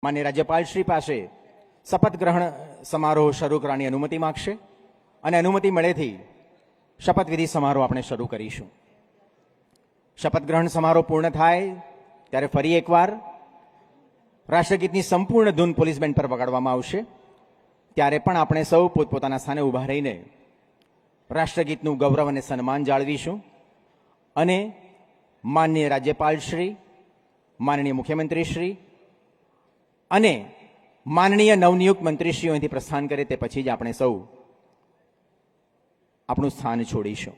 માન્ય રાજ્યપાલ શ્રી પાસે શપથ ગ્રહણ સમારોહ શરૂ કરવાની અનુમતિ માંગશે અને અનુમતિ મળેથી શપથવિધિ સમારોહ આપણે શરૂ કરીશું. શપથ ગ્રહણ સમારોહ પૂર્ણ થાય ત્યારે ફરી એકવાર રાષ્ટ્રગીતની સંપૂર્ણ ધૂન પોલીસ બેન્ડ પર વગાડવામાં આવશે. ત્યારે પણ આપણે સૌ પોતપોતાના સ્થાને ઊભા રહીને રાષ્ટ્રગીતનું ગૌરવ અને સન્માન જાળવીશું અને માનનીય રાજ્યપાલ શ્રી, માનનીય મુખ્યમંત્રી શ્રી અને માનનીય નવનિયુક્ત મંત્રીશ્રીઓ અહીંથી પ્રસ્થાન કરે તે પછી જ આપણે સૌ આપણું સ્થાન છોડીશું.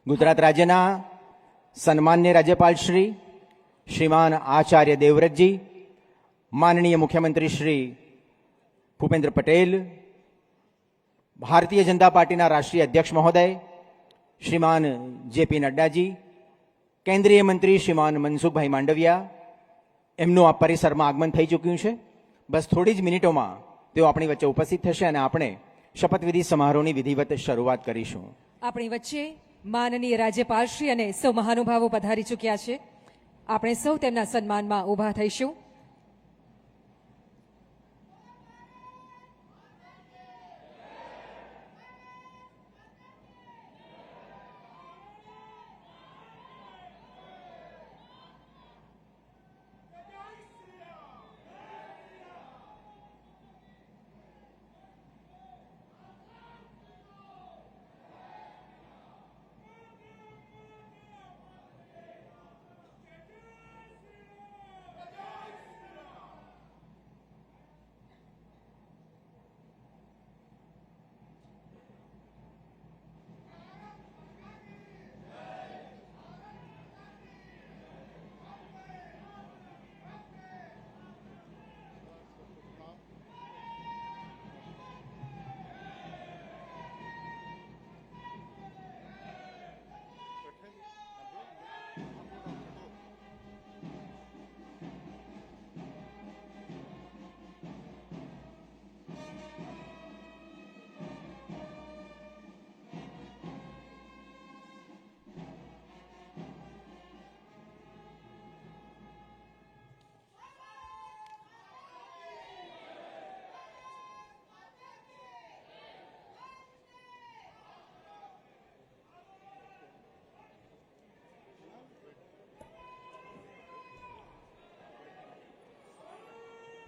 ગુજરાત રાજ્યના સન્માનીય રાજ્યપાલ શ્રી શ્રીમાન આચાર્ય દેવવ્રતજી, માનનીય મુખ્યમંત્રી શ્રી ભૂપેન્દ્ર પટેલ, ભારતીય જનતા પાર્ટીના રાષ્ટ્રીય અધ્યક્ષ મહોદય શ્રીમાન જેપી નડ્ડાજી, કેન્દ્રીય મંત્રી શ્રીમાન મનસુખભાઈ માંડવિયા, એમનું આ પરિસરમાં આગમન થઈ ચૂક્યું છે. બસ થોડી જ મિનિટોમાં તેઓ આપણી વચ્ચે ઉપસ્થિત થશે અને આપણે શપથવિધિ સમારોહની વિધિવત શરૂઆત કરીશું. આપણી વચ્ચે માનનીય રાજ્યપાલશ્રી અને સૌ મહાનુભાવો પધારી ચૂક્યા છે. આપણે સૌ તેમના સન્માનમાં ઊભા થઈશું.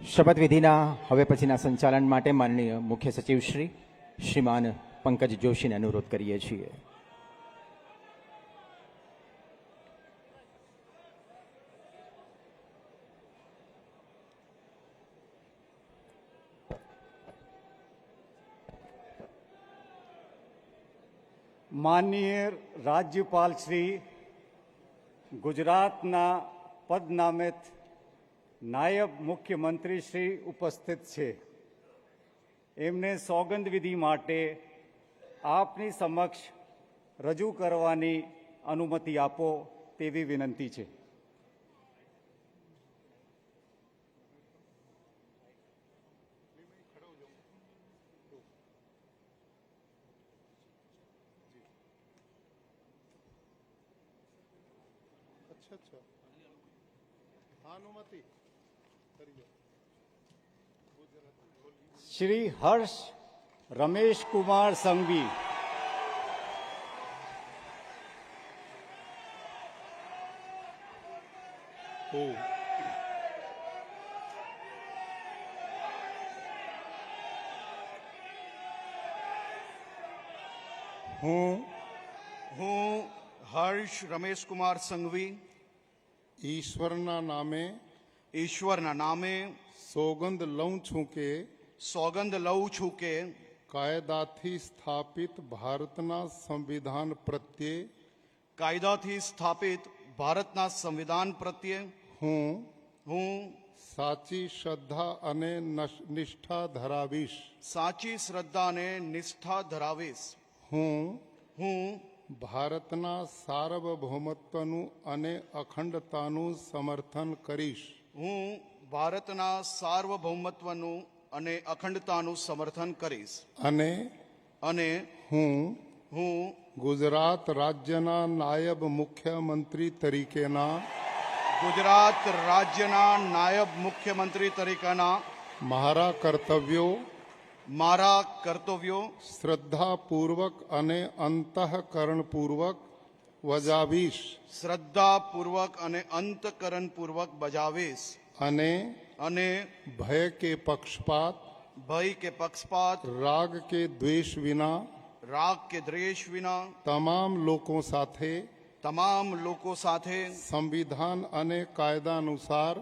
શપથવિધિના હવે પછીના સંચાલન માટે માનનીય મુખ્ય સચિવ શ્રી શ્રીમાન પંકજ જોશીને અનુરોધ કરીએ છીએ. માનનીય રાજ્યપાલ શ્રી ગુજરાતના પદનામિત નાયબ મુખ્યમંત્રી શ્રી ઉપસ્થિત છે. એમને સોગંદ વિધિ માટે આપની સમક્ષ રજૂ કરવાની અનુમતિ આપો તેવી વિનંતી છે. શ્રી હર્ષ રમેશ કુમાર સંઘવી, હું હર્ષ રમેશકુમાર સંઘવી ઈશ્વરના નામે સોગંદ લઉં છું કે કાયદાથી સ્થાપિત ભારતના સંવિધાન પ્રત્યે હું સાચી શ્રદ્ધા અને નિષ્ઠા ધરાવીશ. હું ભારતના સાર્વભૌમત્વનું અને અખંડતાનું સમર્થન કરીશ. અને હું ગુજરાત રાજ્યના નાયબ મુખ્યમંત્રી તરીકેના ગુજરાત રાજ્યના નાયબ મુખ્યમંત્રી તરીકેના મારા કર્તવ્યો મારા કર્તવ્યો શ્રદ્ધાપૂર્વક અને અંતઃકરણપૂર્વક બજાવીશ શ્રદ્ધાપૂર્વક અને અંતકરણપૂર્વક બજાવીશ અને ભય કે પક્ષપાત ભય કે પક્ષપાત રાગ કે દ્વેષ વિના રાગ કે દ્વેષ વિના તમામ લોકો સાથે તમામ લોકો સાથે સંવિધાન અને કાયદા અનુસાર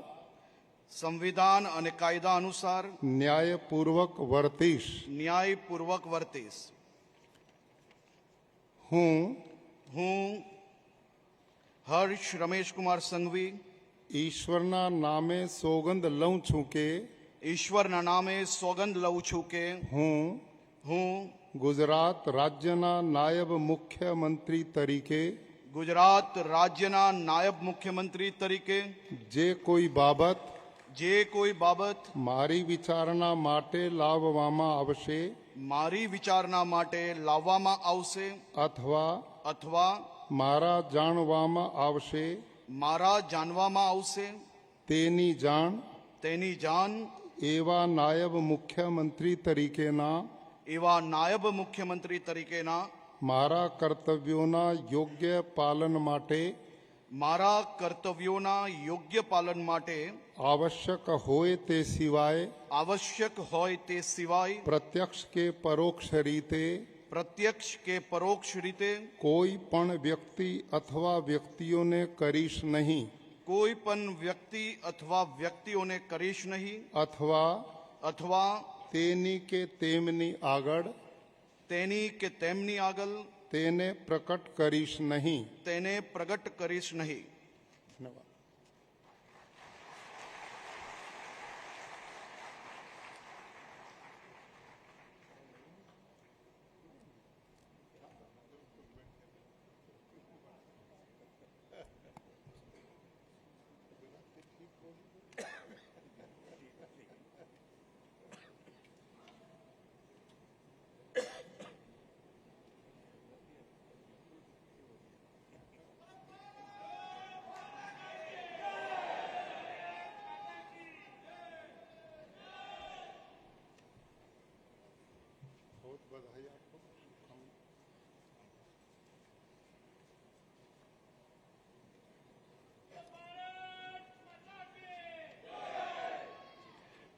સંવિધાન અને કાયદા અનુસાર ન્યાયપૂર્વક વર્તીશ. ન્યાયપૂર્વક વર્તીશ. હું હું હર્ષ રમેશકુમાર સંઘવી ઈશ્વરના નામે સોગંદ લઉં છું કે ઈશ્વરના નામે સોગંદ લઉં છું કે હું ગુજરાત રાજ્યના નાયબ મુખ્યમંત્રી તરીકે ગુજરાત રાજ્યના નાયબ મુખ્યમંત્રી તરીકે જે કોઈ બાબત મારી વિચારણા માટે લાવવામાં આવશે મારી વિચારણા માટે લાવવામાં આવશે અથવા મારા જાણવામાં આવશે તેની જાણ એવા નાયબ મુખ્યમંત્રી તરીકેના મારા કર્તવ્યોના યોગ્ય પાલન માટે આવશ્યક હોય તે સિવાય પ્રત્યક્ષ કે પરોક્ષ રીતે કોઈ પણ વ્યક્તિ અથવા વ્યક્તિઓને કરીશ નહીં અથવા તેની કે તેમની આગળ તેને પ્રકટ કરીશ નહીં.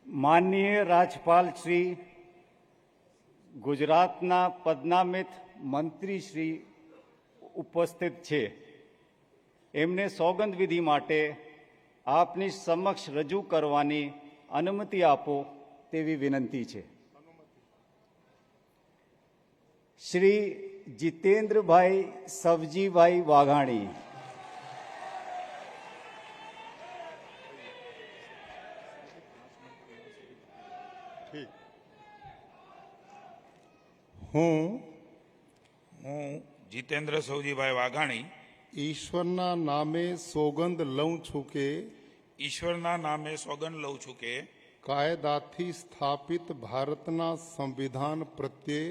માનનીય રાજ્યપાલ શ્રી ગુજરાતના પદનામિત મંત્રી શ્રી ઉપસ્થિત છે. એમને સોગંદ વિધિ માટે આપની સમક્ષ રજૂ કરવાની અનુમતિ આપો તેવી વિનંતી છે. શ્રી જીતેન્દ્રભાઈ સવજીભાઈ વાઘાણી. હું જીતેન્દ્ર સૌજીભાઈ વાઘાણી ઈશ્વરના નામે સોગંદ લઉં છું કે કાયદાથી સ્થાપિત ભારતના સંવિધાન પ્રત્યે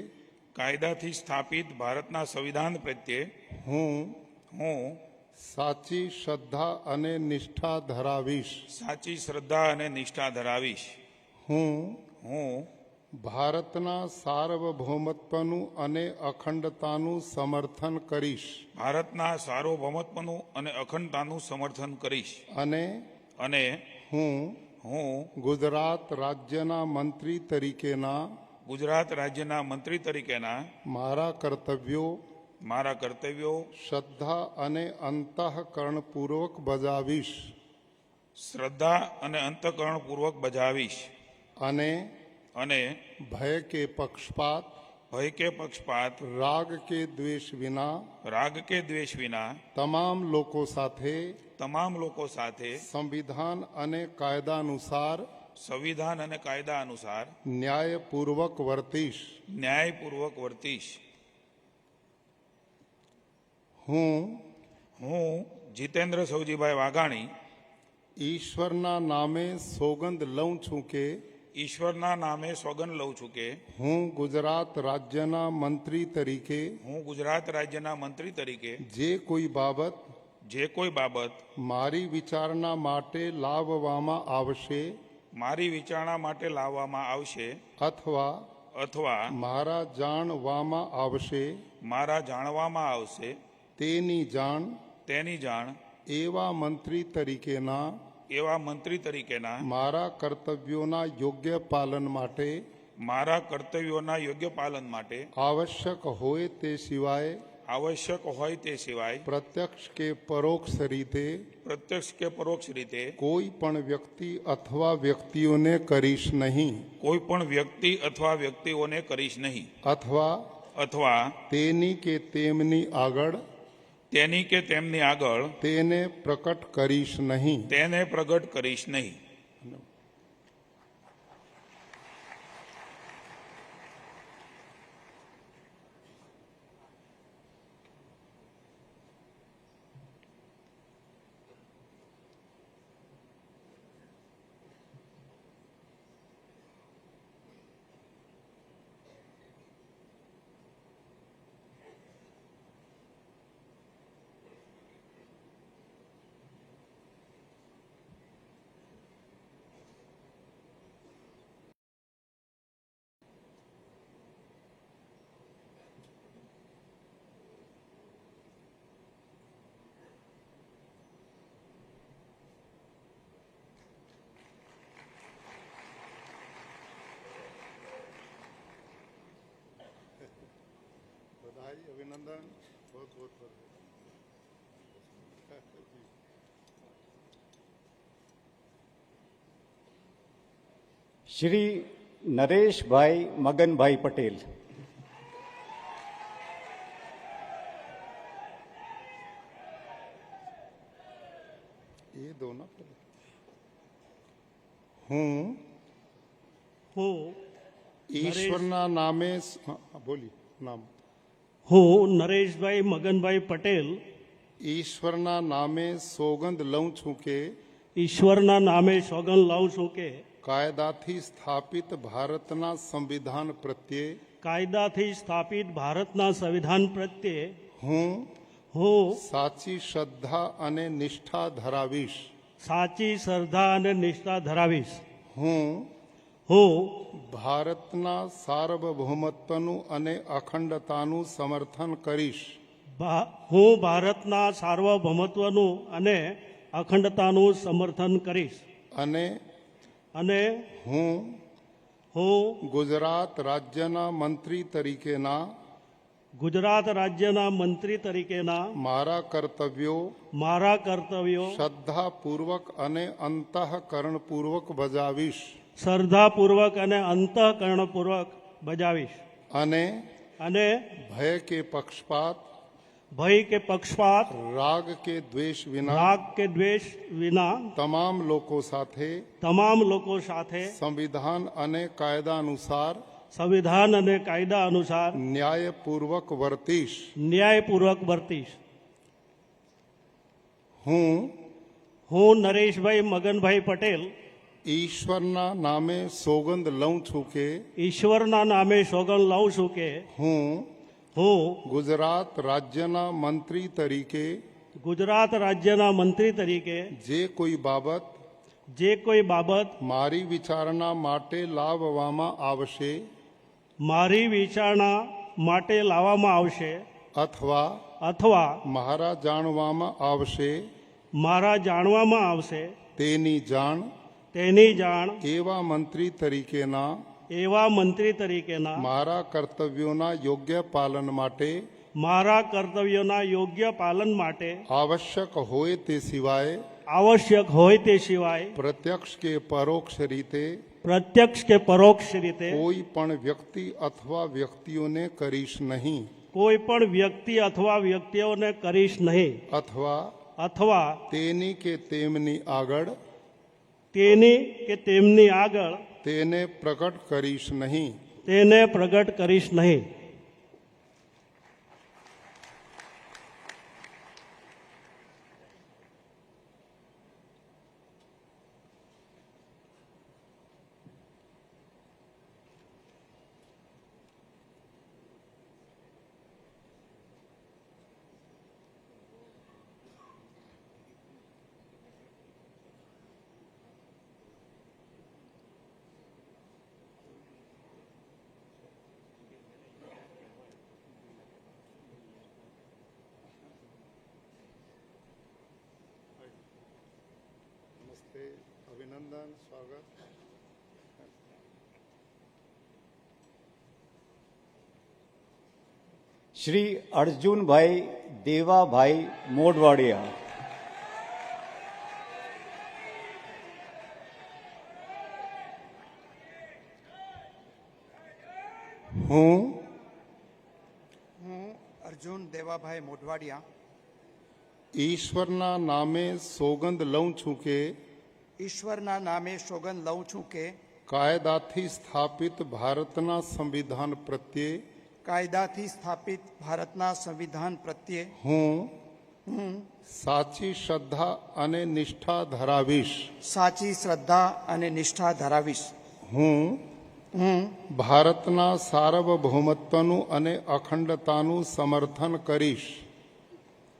હું સાચી શ્રદ્ધા અને નિષ્ઠા ધરાવીશ. હું ભારતના સાર્વભૌમત્વનું અને અખંડતાનું સમર્થન કરીશ. અને હું ગુજરાત રાજ્યના મંત્રી તરીકેના મારા કર્તવ્યો શ્રદ્ધા અને અંતઃકરણપૂર્વક બજાવીશ. અને ભય કે પક્ષપાત રાગ કે દ્વેષ વિના તમામ લોકો સાથે સંવિધાન અને કાયદા અનુસાર ન્યાયપૂર્વક વર્તીશ. હું જીતેન્દ્ર સૌજીભાઈ વાઘાણી ઈશ્વરના નામે સોગંદ લઉં છું કે હું ગુજરાત રાજ્યના મંત્રી તરીકે જે કોઈ જે કોઈ બાબત મારી વિચારણા માટે લાવવામાં આવશે મારી વિચારણા માટે લાવવામાં આવશે અથવા અથવા મારા જાણવામાં આવશે મારા જાણવામાં આવશે તેની જાણ એવા મંત્રી તરીકેના મારા કર્તવ્યોના યોગ્ય પાલન માટે મારા કર્તવ્યોના યોગ્ય પાલન માટે આવશ્યક હોય તે સિવાય પ્રત્યક્ષ કે પરોક્ષ રીતે કોઈ પણ વ્યક્તિ અથવા વ્યક્તિઓને કરીશ નહીં કોઈ પણ વ્યક્તિ અથવા વ્યક્તિઓને કરીશ નહીં અથવા તેની કે તેમની આગળ તેને પ્રકટ કરીશ નહીં અભિનંદન શ્રી નરેશભાઈ મગનભાઈ પટેલ. એ દો ના હું ઈશ્વરના નામે બોલી નામ હું નરેશભાઈ મગનભાઈ પટેલ ઈશ્વરના નામે સોગંદ લઉં છું કે ઈશ્વરના નામે સોગંદ લઉં છું કે કાયદાથી સ્થાપિત ભારતના સંવિધાન પ્રત્યે હું સાચી શ્રદ્ધા અને નિષ્ઠા ધરાવીશ હું ભારતના સાર્વભૌમત્વનું અને અખંડતાનું સમર્થન કરીશ અને હું ગુજરાત રાજ્યના મંત્રી તરીકેના મારા કર્તવ્યો શ્રદ્ધાપૂર્વક અને અંતઃકરણપૂર્વક બજાવીશ અને ભય કે પક્ષપાત રાગ કે દ્વેષ વિના તમામ લોકો સાથે સંવિધાન અને કાયદા અનુસાર ન્યાયપૂર્વક વર્તીશ હું નરેશભાઈ મગનભાઈ પટેલ ઈશ્વરના નામે સોગંદ લઉં છું કે હું ગુજરાત રાજ્યના મંત્રી તરીકે જે કોઈ બાબત મારી વિચારણા માટે લાવવામાં આવશે અથવા મારા જાણવામાં આવશે તેની જાણ એવા મંત્રી તરીકેના મારા કર્તવ્યોના યોગ્ય પાલન માટે આવશ્યક હોય તે સિવાય પ્રત્યક્ષ કે પરોક્ષ રીતે કોઈ પણ વ્યક્તિ અથવા વ્યક્તિઓને કરીશ નહીં અથવા તેની કે તેમની આગળ તેને પ્રગટ કરીશ નહીં અભિનંદન સ્વાગત. શ્રી અર્જુનભાઈ દેવાભાઈ મોઢવાડિયા. હું હું અર્જુન દેવાભાઈ મોઢવાડિયા ઈશ્વરના નામે સોગંદ લઉં છું કે ઈશ્વરના નામે સોગંદ લઉં છું કે કાયદાથી સ્થાપિત ભારતના સંવિધાન પ્રત્યે કાયદાથી સ્થાપિત ભારતના સંવિધાન પ્રત્યે હું સાચી શ્રદ્ધા અને નિષ્ઠા ધરાવીશ. સાચી શ્રદ્ધા અને નિષ્ઠા ધરાવીશ. હું ભારતના સાર્વભૌમત્વનું અને અખંડતાનું સમર્થન કરીશ.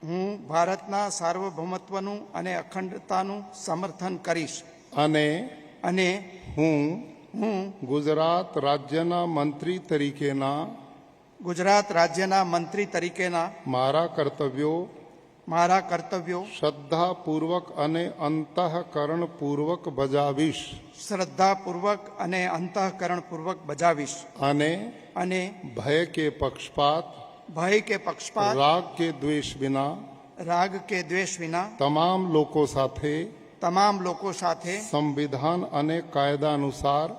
હું ભારતના સાર્વભૌમત્વનું અને અખંડતાનું સમર્થન કરીશ. અને હું ગુજરાત રાજ્યના મંત્રી તરીકેના ગુજરાત રાજ્યના મંત્રી તરીકેના મારા કર્તવ્યો શ્રદ્ધાપૂર્વક અને અંતઃકરણપૂર્વક બજાવીશ. શ્રદ્ધાપૂર્વક અને અંતઃકરણપૂર્વક બજાવીશ. અને ભય કે પક્ષપાત રાગ કે દ્વેષ વિના તમામ લોકો સાથે સંવિધાન અને કાયદા અનુસાર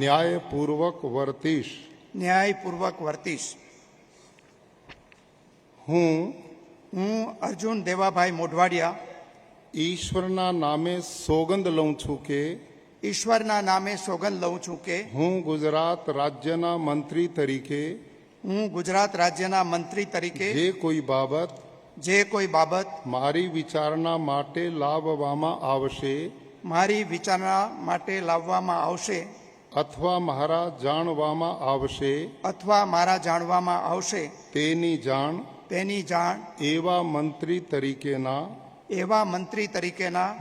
ન્યાયપૂર્વક વર્તીશ. હું અર્જુન દેવાભાઈ મોઢવાડિયા ઈશ્વરના નામે સોગંદ લઉં છું કે હું ગુજરાત રાજ્યના મંત્રી તરીકે જે કોઈ બાબત મારી વિચારણા માટે લાવવામાં આવશે અથવા મારા જાણવામાં આવશે તેની જાણ એવા મંત્રી તરીકેના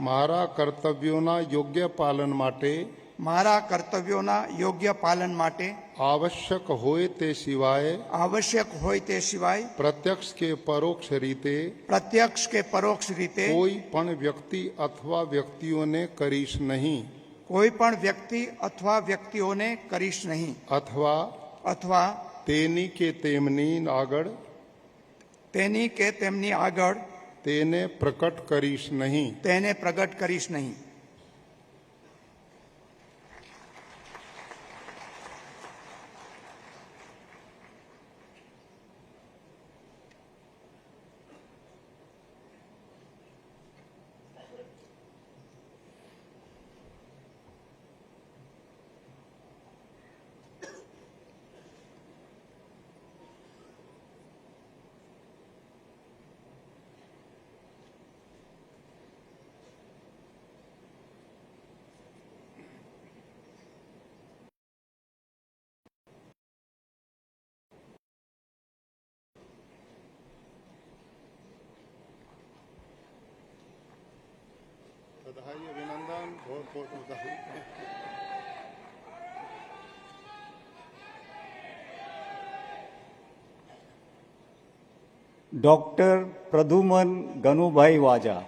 મારા કર્તવ્યોના યોગ્ય પાલન માટે આવશ્યક હોય તે સિવાય પ્રત્યક્ષ કે પરોક્ષ રીતે કોઈ પણ વ્યક્તિ અથવા વ્યક્તિઓને કરીશ નહીં અથવા તેની કે તેમની આગળ તેને પ્રગટ કરીશ નહીં. બધાઈ અભિનંદન. बहुत बधाई. ડોક્ટર પ્રદ્યુમન ગનુભાઈ વાજા.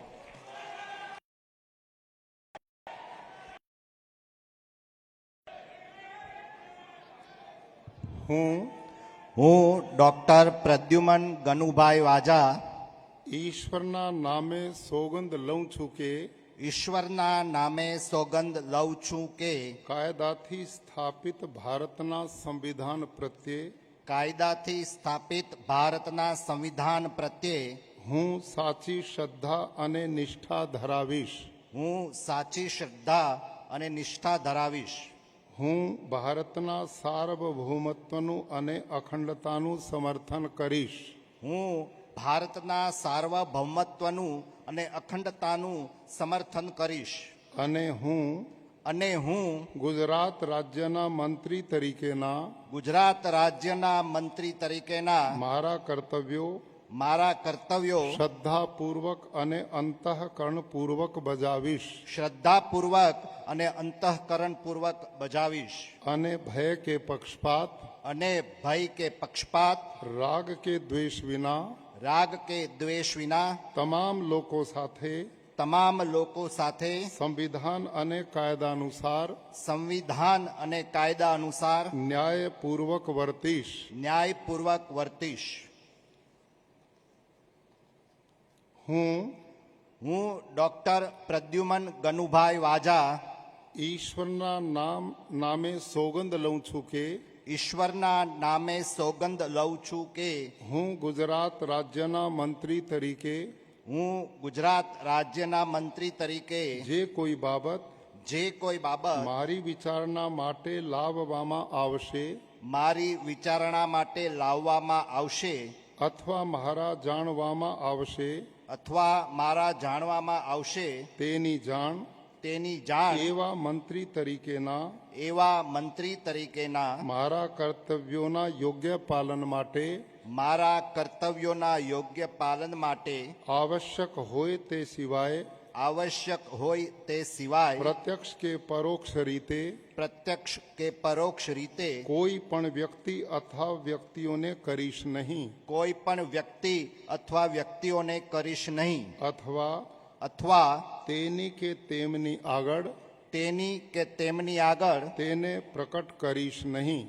હું ડોક્ટર પ્રદ્યુમન ગનુભાઈ વાજા ઈશ્વરના નામે સોગંદ લઉં છું કે ઈશ્વરના નામે સોગંદ લઉં છું કે કાયદાથી સ્થાપિત ભારતના સંવિધાન પ્રત્યે હું સાચી શ્રદ્ધા અને નિષ્ઠા ધરાવીશ. હું ભારતના સાર્વભૌમત્વનું અને અખંડતાનું સમર્થન કરીશ. અને હું ગુજરાત રાજ્યના મંત્રી તરીકેના મારા કર્તવ્યો શ્રદ્ધાપૂર્વક અને અંતઃકરણપૂર્વક બજાવીશ. અને ભય કે પક્ષપાત રાગ કે દ્વેષ વિના તમામ લોકો સાથે તમામ લોકો સાથે સંવિધાન અને કાયદા અનુસાર સંવિધાન અને કાયદા અનુસાર ન્યાયપૂર્વક વર્તીશ. ન્યાયપૂર્વક વર્તીશ. હું હું ડોક્ટર પ્રદ્યુમન ગનુભાઈ વાજા ઈશ્વરના નામે સોગંદ લઉં છું કે ઈશ્વરના નામે સોગંદ લઉં છું કે હું ગુજરાત રાજ્યના મંત્રી તરીકે હું ગુજરાત રાજ્યના મંત્રી તરીકે જે કોઈ બાબત મારી વિચારણા માટે લાવવામાં આવશે મારી વિચારણા માટે લાવવામાં આવશે અથવા મારા જાણવામાં આવશે તેની જાણ એવા મંત્રી તરીકેના મારા કર્તવ્યોના યોગ્ય પાલન માટે આવશ્યક હોય તે સિવાય પ્રત્યક્ષ કે પરોક્ષ રીતે કોઈ પણ વ્યક્તિ અથવા વ્યક્તિઓને કરીશ નહીં અથવા તેની કે તેમની આગળ તેને પ્રગટ કરીશ નહીં.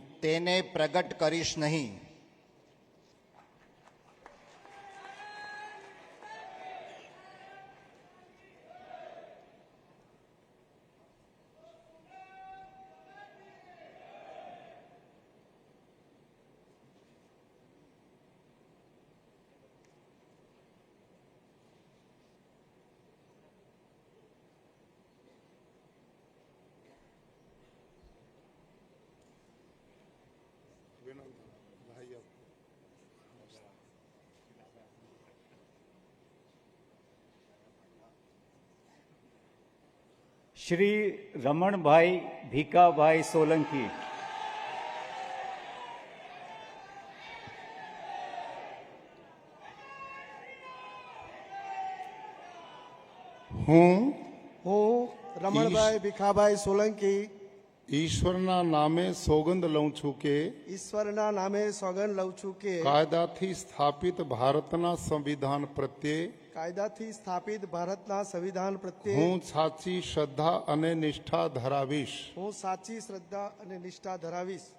શ્રી રમણભાઈ ભીખાભાઈ સોલંકી. હું રમણભાઈ ભીખાભાઈ સોલંકી ઈશ્વરના નામે સોગંદ લઉં છું કે ઈશ્વરના નામે સોગંદ લઉં છું કે કાયદાથી સ્થાપિત ભારતના સંવિધાન પ્રત્યે હું સાચી શ્રદ્ધા અને નિષ્ઠા ધરાવીશ.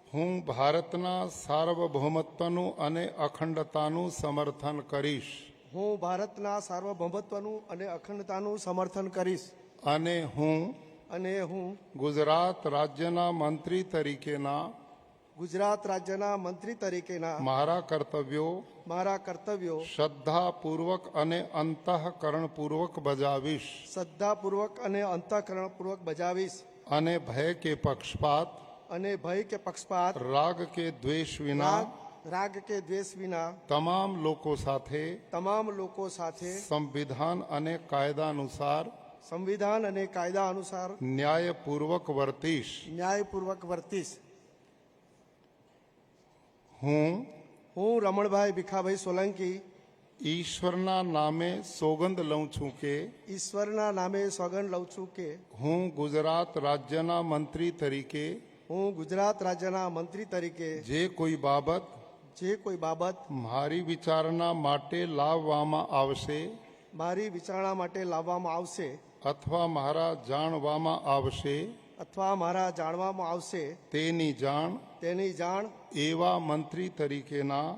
હું ભારતના સાર્વભૌમત્વનું અને અખંડતાનું સમર્થન કરીશ. અને હું ગુજરાત રાજ્યના મંત્રી તરીકેના મારા કર્તવ્યો શ્રદ્ધાપૂર્વક અને અંતઃકરણપૂર્વક બજાવીશ. અને ભય કે પક્ષપાત રાગ કે દ્વેષ વિના તમામ લોકો સાથે સંવિધાન અને કાયદા અનુસાર ન્યાયપૂર્વક વર્તીશ. હું રમણભાઈ ભીખાભાઈ સોલંકી ઈશ્વરના નામે સોગંદ લઉં છું કે હું ગુજરાત રાજ્યના મંત્રી તરીકે જે કોઈ બાબત મારી વિચારણા માટે લાવવામાં આવશે અથવા મારા જાણવામાં આવશે તેની જાણ એવા મંત્રી તરીકેના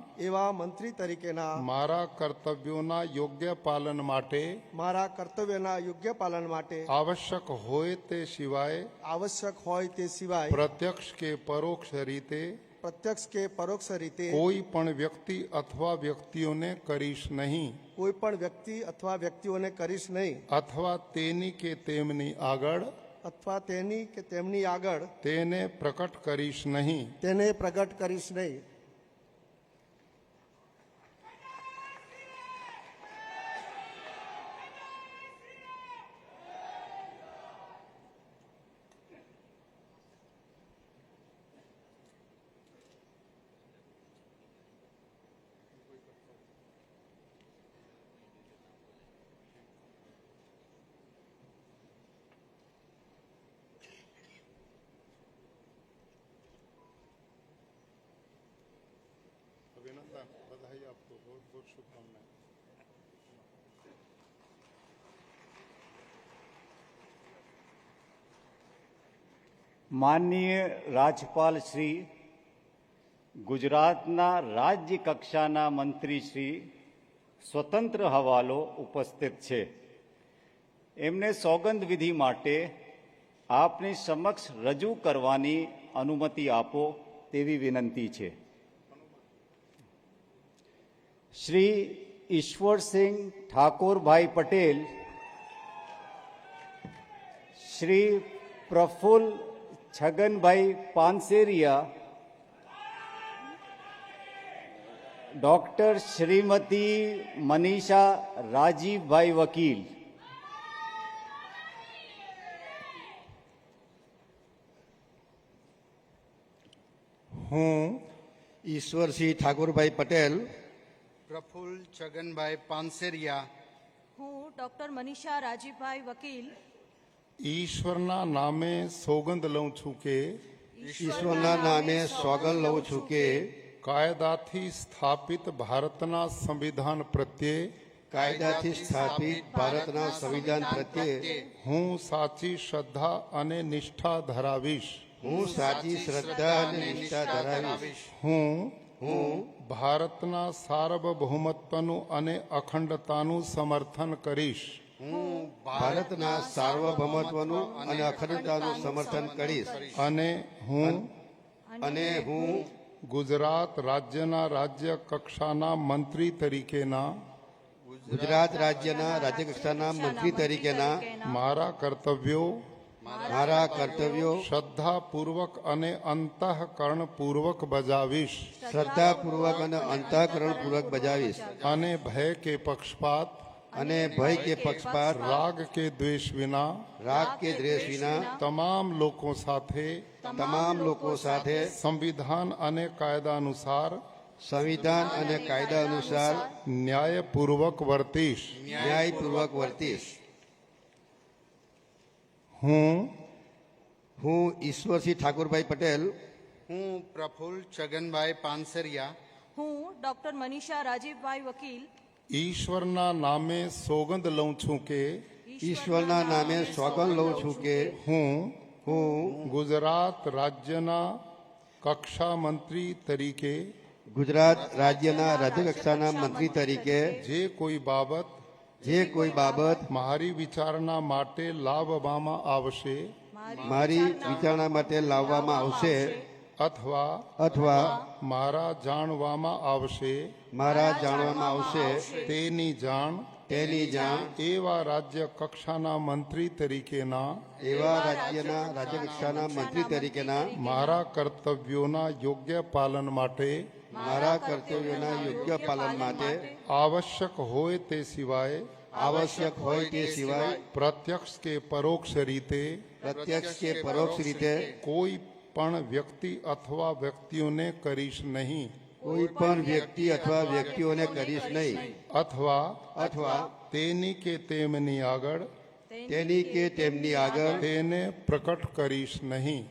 મારા કર્તવ્યોના યોગ્ય પાલન માટે આવશ્યક હોય તે સિવાય પ્રત્યક્ષ કે પરોક્ષ રીતે કોઈ પણ વ્યક્તિ અથવા વ્યક્તિઓને કરીશ નહીં અથવા તેની કે તેમની આગળ તેને પ્રગટ કરીશ નહીં. अभिनंदन, बधाई आपको, बहुत बहुत शुभकामनाएं. માનનીય રાજ્યપાલ શ્રી, ગુજરાતના રાજ્ય કક્ષાના મંત્રી શ્રી સ્વતંત્ર હવાલો ઉપસ્થિત છે. એમને સોગંદ વિધિ માટે આપની સમક્ષ રજૂ કરવાની અનુમતિ આપો તેવી વિનંતી છે. શ્રી ઈશ્વરસિંહ ઠાકોરભાઈ પટેલ, શ્રી પ્રફુલ્લ છગનભાઈ પાનસેરિયા, ડૉક્ટર શ્રીમતી મનીષા રાજીવભાઈ વકીલ, હું ઈશ્વરસિંહ ઠાકોરભાઈ પટેલ પ્રફુલ્લ છગનભાઈ પાનસેરિયા હું ડોક્ટર મનીષા રાજીવભાઈ વકીલ ઈશ્વરના નામે સોગંદ લઉં છું કે ઈશ્વરના નામે સોગંદ લઉં છું કે કાયદાથી સ્થાપિત ભારતના સંવિધાન પ્રત્યે કાયદાથી સ્થાપિત ભારતના સંવિધાન પ્રત્યે હું સાચી શ્રદ્ધા અને નિષ્ઠા ધરાવીશ. હું સાચી શ્રદ્ધા અને નિષ્ઠા ધરાવીશ. હું ભારતના સાર્વભૌમત્વનું અને અખંડતાનું સમર્થન કરીશ. હું ભારતના સાર્વભૌમત્વનું અને અખંડતાનું સમર્થન કરીશ. અને હું ગુજરાત રાજ્યના રાજ્ય કક્ષાના મંત્રી તરીકેના ગુજરાત રાજ્યના રાજ્યકક્ષાના મંત્રી તરીકેના મારા કર્તવ્યો શ્રદ્ધાપૂર્વક અને અંતઃકરણપૂર્વક બજાવીશ. શ્રદ્ધાપૂર્વક અને અંતઃકરણપૂર્વક બજાવીશ. અને ભય કે પક્ષપાત રાગ કે દ્વેષ વિના તમામ લોકો સાથે સંવિધાન અને કાયદા અનુસાર ન્યાયપૂર્વક વર્તીશ. હું ઈશ્વરસિંહ ઠાકોરભાઈ પટેલ હું પ્રફુલ્લ છગનભાઈ પાનસેરિયા હું ડોક્ટર મનીષા રાજીવભાઈ વકીલ ઈશ્વરના નામે સોગંદ લઉં છું કે ઈશ્વરના નામે સોગંદ લઉં છું કે હું ગુજરાત રાજ્યના કક્ષા મંત્રી તરીકે ગુજરાત રાજ્યના રાજ્યકક્ષાના મંત્રી તરીકે જે કોઈ બાબત મારી વિચારણા માટે લાવવામાં આવશે અથવા મારા જાણવામાં આવશે તેની જાણ એવા રાજ્ય કક્ષાના મંત્રી તરીકેના મારા કર્તવ્યોના યોગ્ય પાલન માટે આવશ્યક હોય તે સિવાય પ્રત્યક્ષ કે પરોક્ષ રીતે કોઈ પણ વ્યક્તિ અથવા વ્યક્તિઓને કરીશ નહીં. અથવા તેની કે તેમની આગળ તેને પ્રકટ કરીશ નહીં.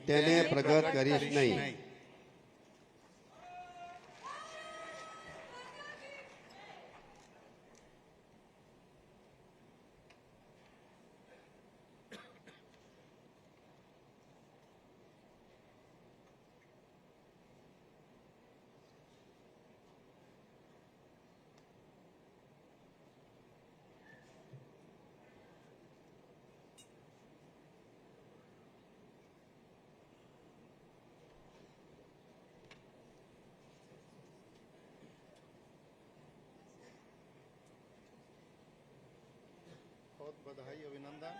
बहुत बधाई अभिनंदन.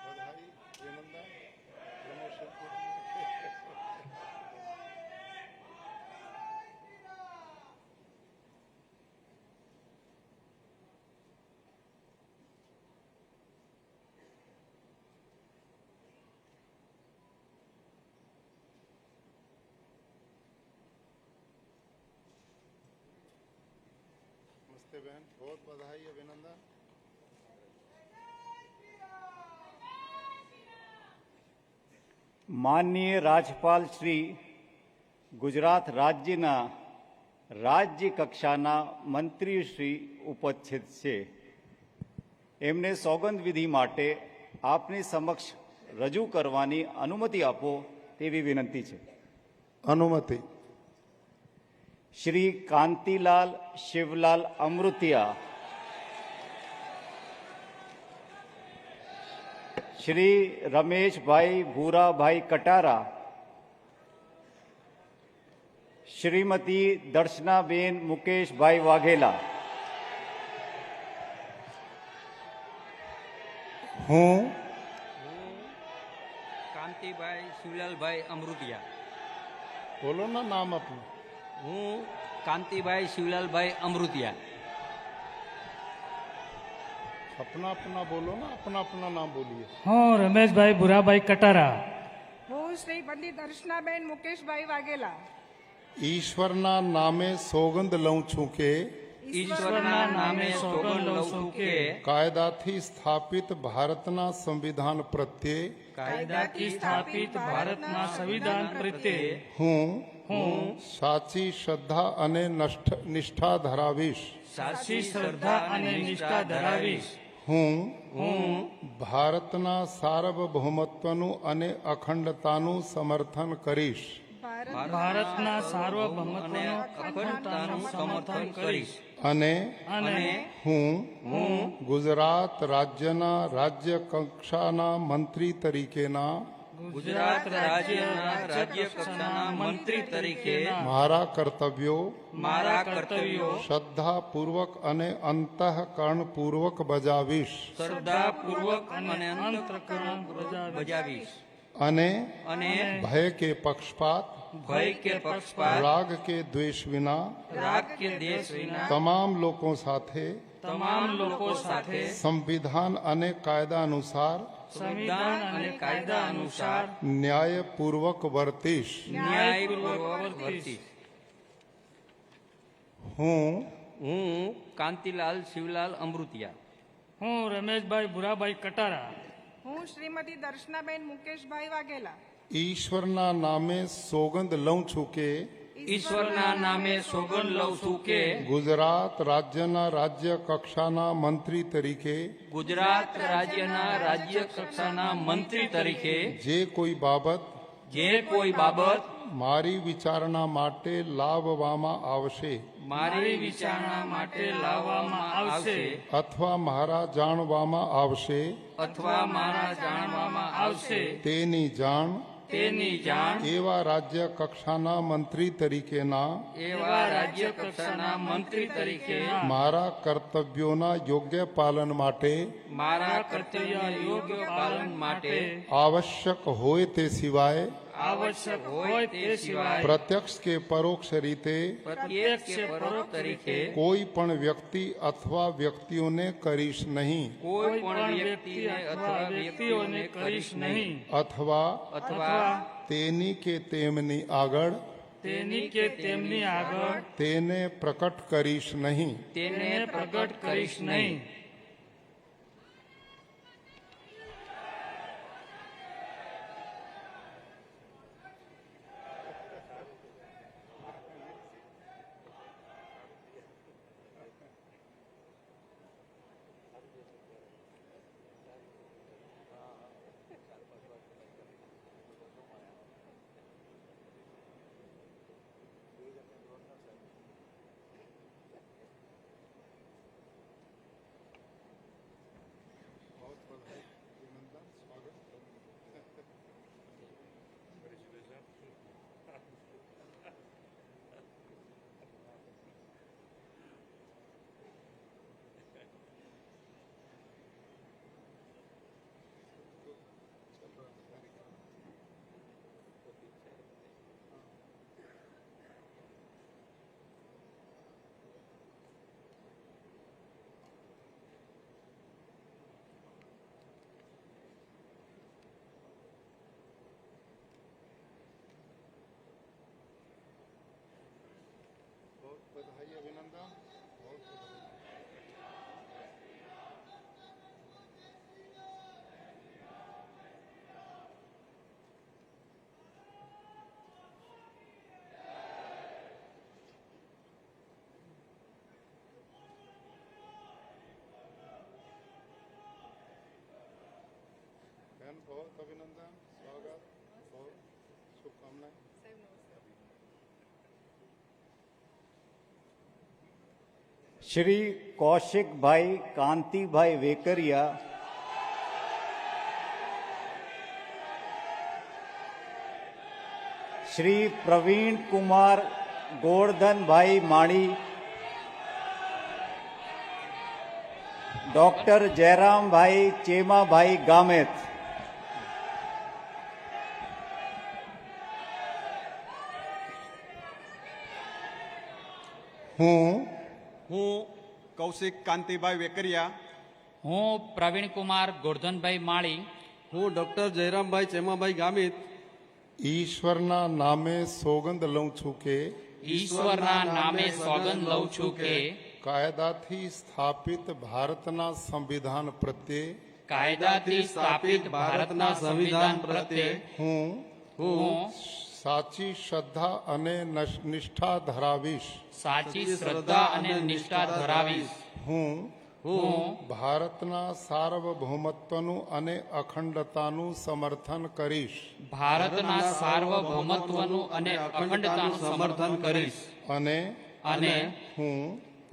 बधाई अभिनंदन प्रमोशन के लिए. नमस्ते बहन, बहुत बधाई अभिनंदन. માનનીય રાજ્યપાલ શ્રી ગુજરાત રાજ્યના રાજ્ય કક્ષાના મંત્રી શ્રી ઉપસ્થિત છે. એમને સોગંદ વિધિ માટે આપની સમક્ષ રજૂ કરવાની અનુમતિ આપો તેવી વિનંતી છે. અનુમતિ. શ્રી કાંતિલાલ શિવલાલ અમૃતિયા, શ્રી રમેશભાઈ ભૂરાભાઈ કટારા, શ્રીમતી દર્શનાબેન મુકેશભાઈ વાઘેલા, હું કાંતિભાઈ શિવલાલભાઈ અમૃતિયા. બોલો ના નામ આપનું. હું કાંતિભાઈ શિવલાલભાઈ અમૃતિયા. अपना अपना बोलो ना, अपना अपना नाम बोलिए. હું રમેશભાઈ ભૂરાભાઈ કટારા. હું શ્રી પંડિત દર્શનાબેન મુકેશભાઈ વાઘેલા. ઈશ્વરના નામે સોગંદ લઉં છું કે ઈશ્વરના નામે સોગંદ લઉં છું કે કાયદાથી સ્થાપિત ભારતના સંવિધાન પ્રત્યે કાયદાથી સ્થાપિત ભારતના સંવિધાન પ્રત્યે હું સાચી શ્રદ્ધા અને નિષ્ઠા ધરાવીશ. સાચી શ્રદ્ધા અને નિષ્ઠા ધરાવીશ. હું ભારતના સાર્વભૌમત્વનું અને અખંડતાનું સમર્થન કરીશ. ભારતના સાર્વભૌમત્વનું અખંડતાનું સમર્થન કરીશ. અને અને હું ગુજરાત રાજ્યના રાજ્ય કક્ષાના મંત્રી તરીકેના ગુજરાત રાજ્યના રાજ્ય કક્ષાના મંત્રી તરીકે મારા કર્તવ્યો શ્રદ્ધાપૂર્વક અને અંતઃકરણપૂર્વક બજાવીશ. શ્રદ્ધાપૂર્વક અને અંતઃકરણપૂર્વક બજાવીશ. અને અને ભય કે પક્ષપાત ભય કે પક્ષપાત રાગ કે દ્વેષ વિના રાગ કે દેશ વિના તમામ લોકો સાથે સંવિધાન અને કાયદા અનુસાર સંવિધાન અને કાયદા અનુસાર ન્યાયપૂર્વક વર્તીશ. ન્યાયપૂર્વક વર્તીશ. હું કાંતિલાલ શિવલાલ અમૃતિયા. હું રમેશભાઈ ભૂરાભાઈ કટારા. હું શ્રીમતી દર્શનાબેન મુકેશભાઈ વાઘેલા. ઈશ્વરના નામે સોગંદ લઉં છું કે ઈશ્વરના નામે સોગંદ લઉં છું કે ગુજરાત રાજ્યના રાજ્ય કક્ષાના મંત્રી તરીકે ગુજરાત રાજ્યના રાજ્ય કક્ષાના મંત્રી તરીકે જે કોઈ બાબત મારી વિચારણા માટે લાવવામાં આવશે અથવા મારા જાણવામાં આવશે તેની જાણ એવા રાજ્ય કક્ષાના મંત્રી તરીકેના મારા કર્તવ્યોના યોગ્ય પાલન માટે આવશ્યક હોય તે સિવાય પ્રત્યક્ષ કે પરોક્ષ રીતે કોઈ પણ વ્યક્તિ અથવા વ્યક્તિઓને કરીશ નહીં અથવા તેની કે તેમની આગળ તેને પ્રકટ કરીશ નહીં. બહેન बहुत અભિનંદન, સ્વાગત, बहुत શુભકામનાएं. શ્રી કૌશિકભાઈ કાંતિભાઈ વેકરિયા, શ્રી પ્રવીણ કુમાર ગોરધનભાઈ માળી, ડોક્ટર જયરામભાઈ ચેમાભાઈ ગામેત, હું કૌશિક કાંતિભાઈ વેકરિયા, હું પ્રવીણ કુમાર ગોરધનભાઈ માળી, હું ડોક્ટર જયરામભાઈ ચેમાભાઈ ગામિત ઈશ્વરના નામે સોગંદ લઉં છું કે ઈશ્વરના નામે સોગંદ લઉં છું કે કાયદાથી સ્થાપિત ભારતના સંવિધાન પ્રત્યે કાયદાથી સ્થાપિત ભારતના સંવિધાન પ્રત્યે હું સાચી શ્રદ્ધા અને નિષ્ઠા ધરાવીશ. સાચી શ્રદ્ધા અને નિષ્ઠા ધરાવીશ. હું ભારતના સાર્વભૌમત્વનું અને અખંડતાનું સમર્થન કરીશ. ભારતના સાર્વભૌમત્વનું અને અખંડતાનું સમર્થન કરીશ. અને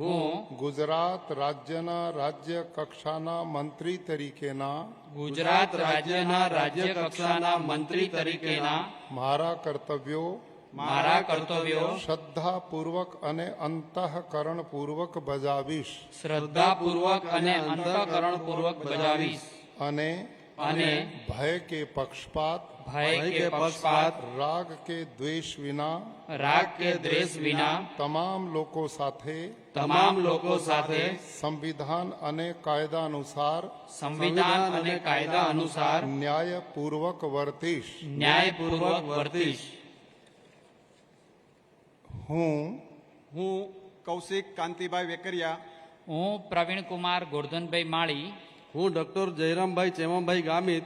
હું ગુજરાત રાજ્યના રાજ્ય કક્ષાના મંત્રી તરીકેના ગુજરાત રાજ્યના રાજ્ય કક્ષાના મંત્રી તરીકેના મારા કર્તવ્યો શ્રદ્ધાપૂર્વક અને અંતઃકરણપૂર્વક બજાવીશ. શ્રદ્ધાપૂર્વક અને અંતઃકરણપૂર્વક બજાવીશ. અને ભય કે પક્ષપાત રાગ કે દ્વેષ વિના તમામ લોકો સાથે સંવિધાન અને કાયદા અનુસાર ન્યાયપૂર્વક વર્તીશ. હું કૌશિક કાંતિભાઈ વેકરિયા, હું પ્રવીણ કુમાર ગોરધનભાઈ માળી, હું ડોક્ટર જયરામભાઈ ચેમાભાઈ ગામિત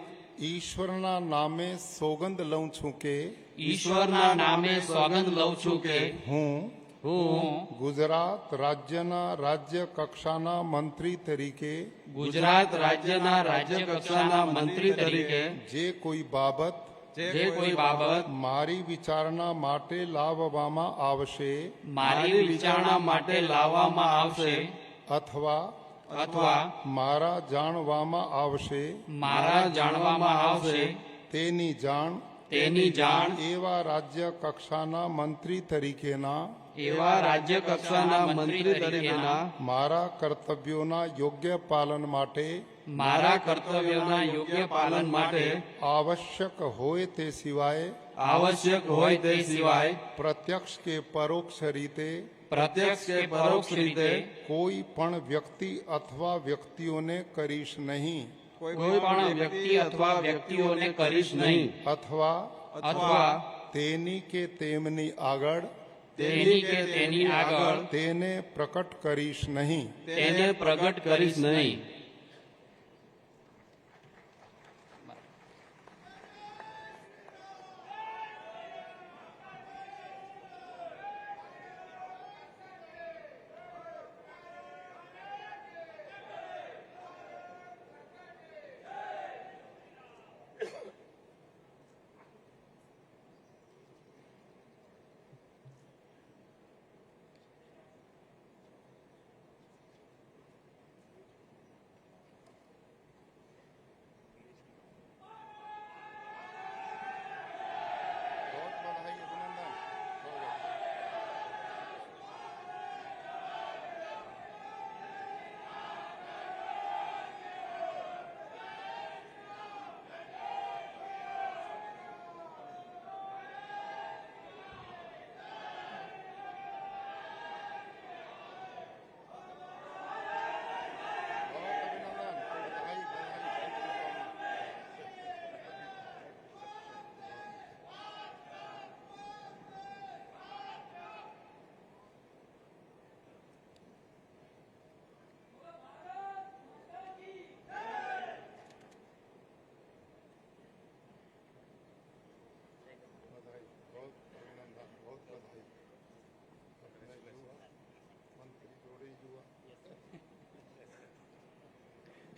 ઈશ્વરના નામે સોગંદ લઉં છું કે ઈશ્વરના નામે સોગંદ લઉં છું કે હું ગુજરાત રાજ્યના રાજ્ય કક્ષાના મંત્રી તરીકે ગુજરાત રાજ્યના રાજ્ય કક્ષાના મંત્રી તરીકે જે કોઈ બાબત મારી વિચારણા માટે લાવવામાં આવશે અથવા મારા જાણવામાં આવશે તેની જાણ એવા રાજ્ય કક્ષાના મંત્રી તરીકેના મારા કર્તવ્યોના યોગ્ય પાલન માટે આવશ્યક હોય તે સિવાય પ્રત્યક્ષ કે પરોક્ષ રીતે કોઈ પણ વ્યક્તિ અથવા વ્યક્તિઓને કરીશ નહીં. અથવા તેની કે તેમની આગળ તેને પ્રકટ કરીશ નહીં.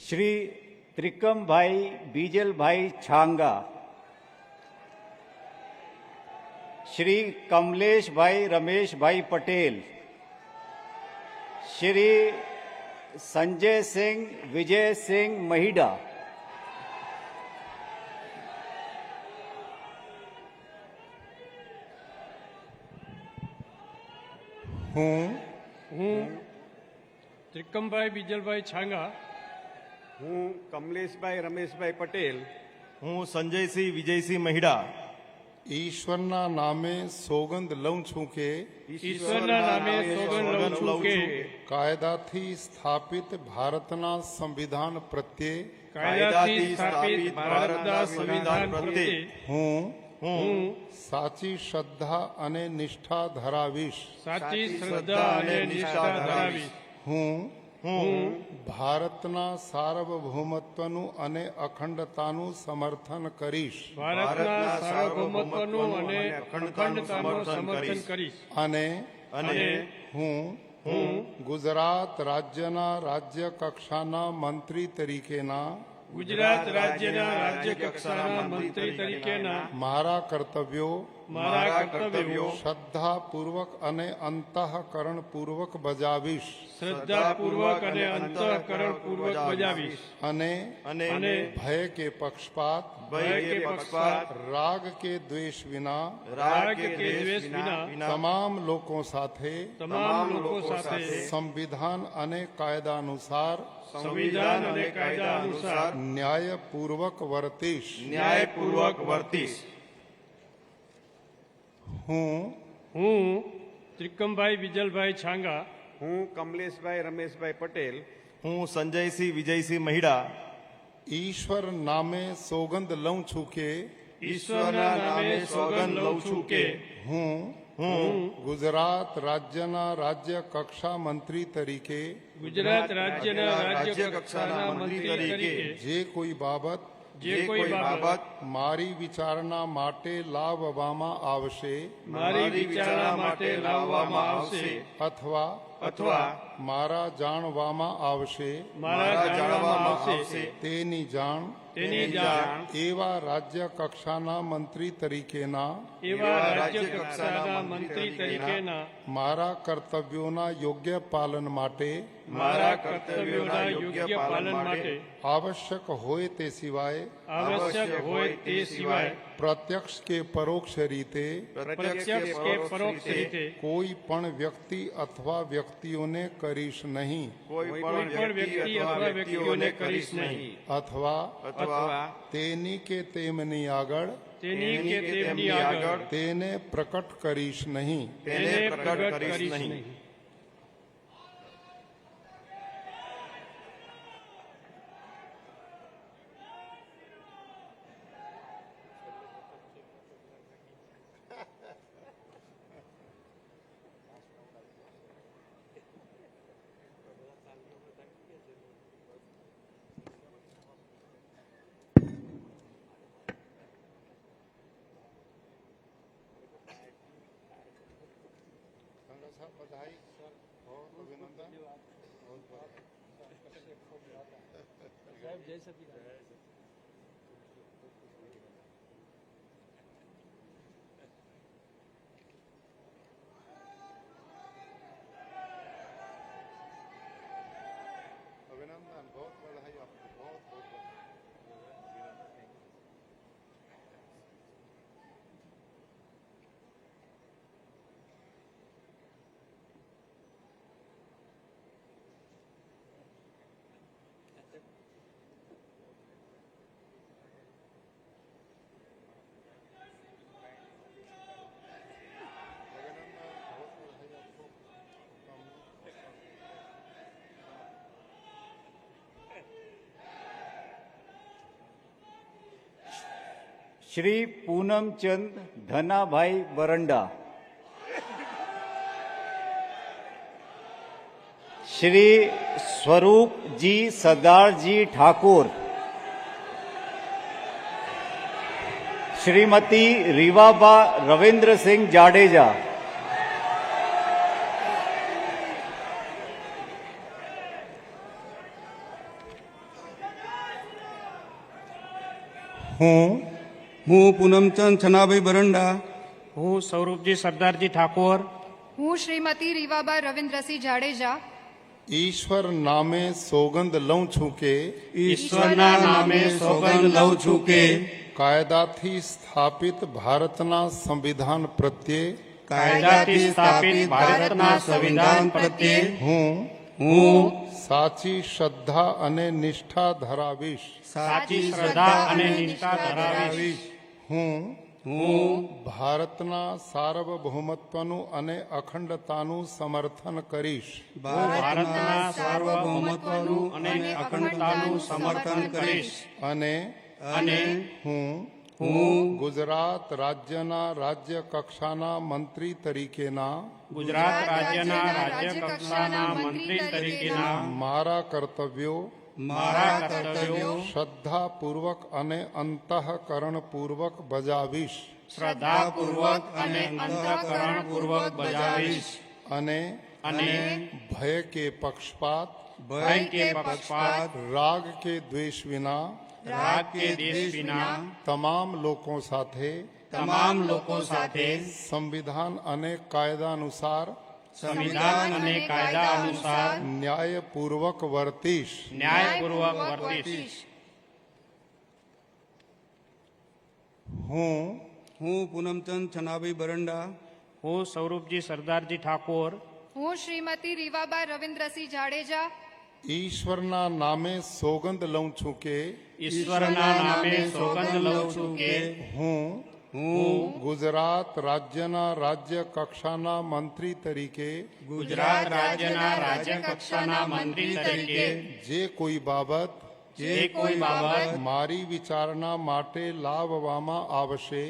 શ્રી ત્રિકમભાઈ બીજલભાઈ છાંગા, શ્રી કમલેશભાઈ રમેશભાઈ પટેલ, શ્રી સંજયસિંહ વિજયસિંહ મહિડા, હું ત્રિકમભાઈ બીજલભાઈ છાંગા, હું કમલેશભાઈ રમેશભાઈ પટેલ, હું સંજયસિંહ વિજયસિંહ મહિડા ઈશ્વરના નામે સોગંદ લઉં છું કે ઈશ્વરના નામે સોગંદ લઉં છું કે કાયદાથી સ્થાપિત ભારતના સંવિધાન પ્રત્યે કાયદાથી સ્થાપિત ભારતના સંવિધાન પ્રત્યે હું સાચી શ્રદ્ધા અને નિષ્ઠા ધરાવીશ. સાચી શ્રદ્ધા અને નિષ્ઠા ધરાવીશ. હું ભારતના સાર્વભૌમત્વનું અને અખંડતાનું સમર્થન કરીશ ભારતના સાર્વભૌમત્વનું અને અખંડતાનું સમર્થન કરીશ. અને હું ગુજરાત રાજ્યના રાજ્ય કક્ષાના મંત્રી તરીકેના ગુજરાત રાજ્યના રાજ્ય કક્ષાના મંત્રી તરીકેના મારા કર્તવ્યો શ્રદ્ધાપૂર્વક અને અંતઃકરણપૂર્વક બજાવીશ. શ્રદ્ધાપૂર્વક અને અંતઃકરણપૂર્વક બજાવીશ. અને ભય કે પક્ષપાત રાગ કે દ્વેષ વિના તમામ લોકો સાથે સંવિધાન અને કાયદા અનુસાર ન્યાયપૂર્વક વર્તીશ. હું ત્રિકમભાઈ બીજલભાઈ છાંગા, હું કમલેશભાઈ રમેશભાઈ પટેલ, હું સંજયસિંહ વિજયસિંહ મહિડા ઈશ્વર નામે સોગંદ લઉં છું કે ઈશ્વરના નામે સોગંદ લઉં છું કે હું ગુજરાત રાજ્યના રાજ્ય કક્ષા મંત્રી તરીકે ગુજરાત રાજ્યના રાજ્ય કક્ષાના મંત્રી તરીકે જે કોઈ બાબત મારી વિચારણા માટે લાવવામાં આવશે અથવા મારા જાણવામાં આવશે તેની જાણ એવા રાજ્ય કક્ષાના મંત્રી તરીકેના મારા કર્તવ્યોના યોગ્ય પાલન માટે આવશ્યક હોય તે સિવાય પ્રત્યક્ષ કે પરોક્ષ રીતે કોઈ પણ વ્યક્તિ અથવા વ્યક્તિઓને કરીશ નહીં અથવા તેની કે તેમની આગળ તેને પ્રકટ કરીશ નહીં. बधाई और अभिनंदन. अभिनंदन, बहुत बधाई आपको, बहुत बहुत શ્રી પૂનમચંદ ધનાભાઈ બરંડા, શ્રી સ્વરૂપજી સરદારજી ઠાકોર, શ્રીમતી રીવાબા રવિન્દ્રસિંહ જાડેજા, હું પૂનમચંદ છનાભાઈ બરંડા. હું સ્વરૂપજી સરદારજી ઠાકોર. હું શ્રીમતી રીવાબા રવિન્દ્રસિંહ જાડેજા ઈશ્વર નામે સોગંદ લઉં છું કે ઈશ્વરના નામે સોગંદ લઉં છું કે કાયદાથી સ્થાપિત ભારતના સંવિધાન પ્રત્યે કાયદાથી સ્થાપિત ભારતના સંવિધાન પ્રત્યે હું સાચી શ્રદ્ધા અને નિષ્ઠા ધરાવીશ. સાચી શ્રદ્ધા અને નિષ્ઠા ધરાવીશ. હું ભારતના સાર્વભૌમત્વનું અને અખંડતાનું સમર્થન કરીશ. ભારતના સાર્વભૌમત્વનું અને અખંડતાનું સમર્થન કરીશ. અને હું ગુજરાત રાજ્યના રાજ્ય કક્ષાના મંત્રી તરીકેના ગુજરાત રાજ્યના રાજ્ય કક્ષાના મંત્રી તરીકેના મારા કર્તવ્યો શ્રદ્ધાપૂર્વક અને અંતઃકરણપૂર્વક બજાવીશ. શ્રદ્ધાપૂર્વક અને અંતઃકરણપૂર્વક બજાવીશ. અને ભય કે પક્ષપાત રાગ કે દ્વેષ વિના તમામ લોકો સાથે સંવિધાન અને કાયદા અનુસાર ન્યાયપૂર્વક વર્તીશ. હું પૂનમચંદ છનાભાઈ બરંડા. હું સ્વરૂપજી સરદારજી ઠાકોર. હું શ્રીમતી રીવાબા રવિન્દ્રસિંહ જાડેજા ઈશ્વરના નામે સોગંદ લઉં છું કે ઈશ્વરના નામે સોગંદ લઉં છું કે હું ગુજરાત રાજ્યના રાજ્ય કક્ષાના મંત્રી તરીકે ગુજરાત રાજ્યના રાજ્ય કક્ષાના મંત્રી તરીકે જે કોઈ બાબત મારી વિચારણા માટે લાવવામાં આવશે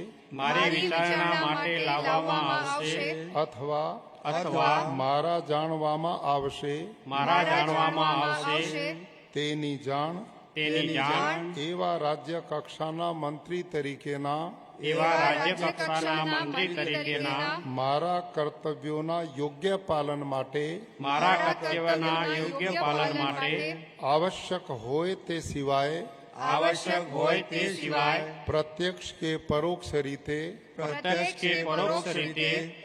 અથવા મારા જાણવામાં આવશે તેની જાણ એવા રાજ્ય કક્ષાના મંત્રી તરીકેના મારા કર્તવ્યોના યોગ્ય પાલન માટે આવશ્યક હોય તે સિવાય પ્રત્યક્ષ કે પરોક્ષ રીતે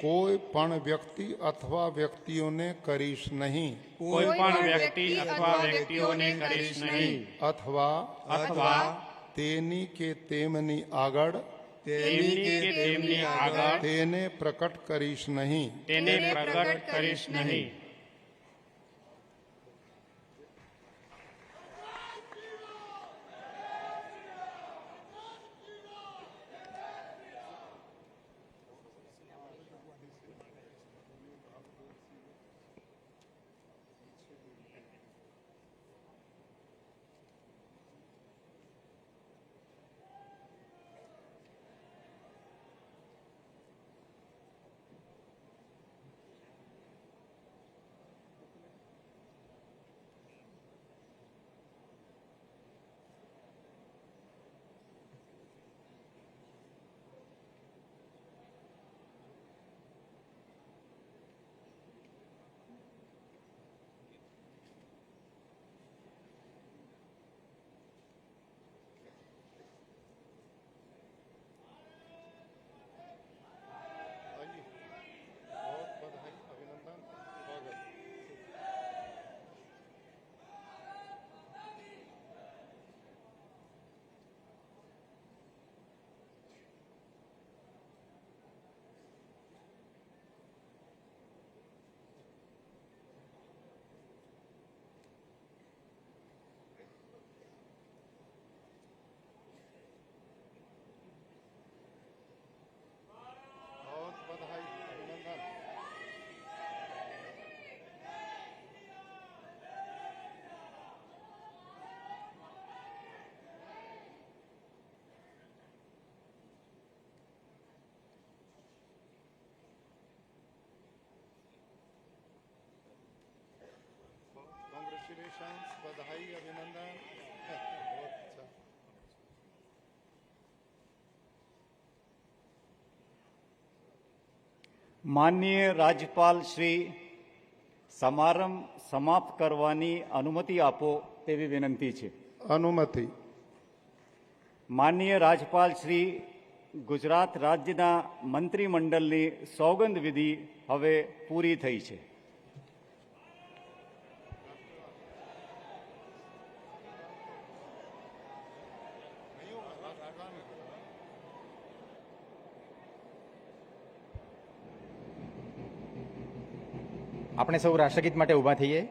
કોઈ પણ વ્યક્તિ અથવા વ્યક્તિઓને કરીશ નહીં. અથવા તેની કે તેમની આગળ તેને પ્રકટ કરીશ નહીં. બધાઈ અભિનંદન. માનનીય રાજ્યપાલ શ્રી, સમારંભ સમાપ્ત કરવાની અનુમતિ આપો તેવી વિનંતી છે. અનુમતિ. માનનીય રાજ્યપાલ શ્રી ગુજરાત રાજ્યના મંત્રીમંડળની સોગંદ વિધિ હવે પૂરી થઈ છે. આપણે સૌ રાષ્ટ્રગીત માટે ઊભા થઈએ.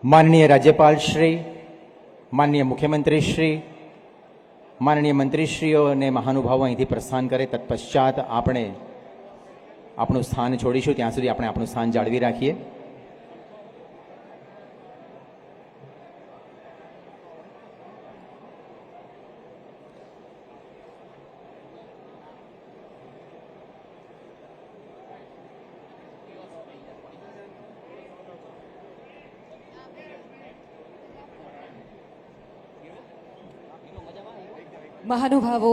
માનનીય રાજ્યપાલ શ્રી, માનનીય મુખ્યમંત્રી શ્રી, માનનીય મંત્રીશ્રીઓ અને મહાનુભાવો અહીંથી પ્રસ્થાન કરે તત્પશ્ચાત આપણે આપણું સ્થાન છોડીશું. ત્યાં સુધી આપણે આપણું સ્થાન જાળવી રાખીએ. મહાનુભાવો,